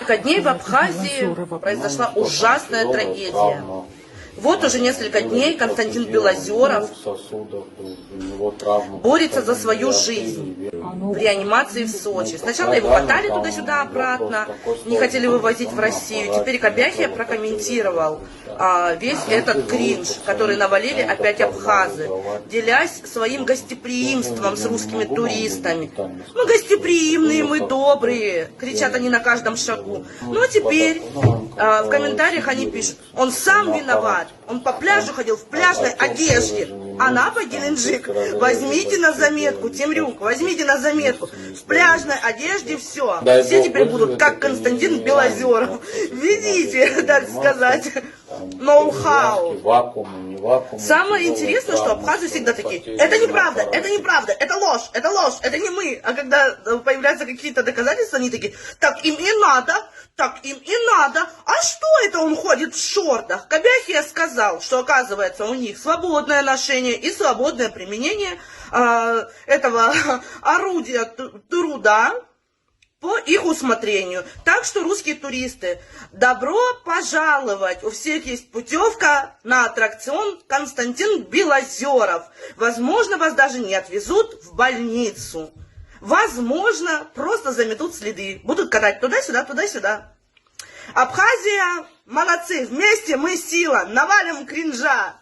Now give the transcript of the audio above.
несколько дней в Абхазии произошла ужасная трагедия. Вот уже несколько дней Константин Белозеров борется за свою жизнь в реанимации в Сочи. Сначала его мотали туда-сюда обратно, не хотели вывозить в Россию. Теперь Кобяхия прокомментировал весь этот кринж, который навалили опять абхазы, делясь своим гостеприимством с русскими туристами. Мы гостеприимные, мы добрые, кричат они на каждом шагу. Ну а теперь в комментариях они пишут: он сам виноват, он по пляжу ходил в пляжной одежде. Анапа, Геленджик, возьмите на заметку, Темрюк, возьмите на заметку, в пляжной одежде все. Все теперь будут как Константин Белозеров. Видите, так сказать, ноу-хау. Самое интересное, что абхазы всегда такие: это неправда, это неправда, это ложь, это не мы. А когда появляются какие-то доказательства, они такие: так им и надо, так им и надо. А что это он ходит в шортах? Кобяхия сказал, что оказывается у них свободное ношение и свободное применение этого орудия труда по их усмотрению. Так что, русские туристы, добро пожаловать! У всех есть путевка на аттракцион Константин Белозеров. Возможно, вас даже не отвезут в больницу. Возможно, просто заметут следы. Будут катать туда-сюда, туда-сюда. Абхазия, молодцы! Вместе мы сила! Навалим кринжа!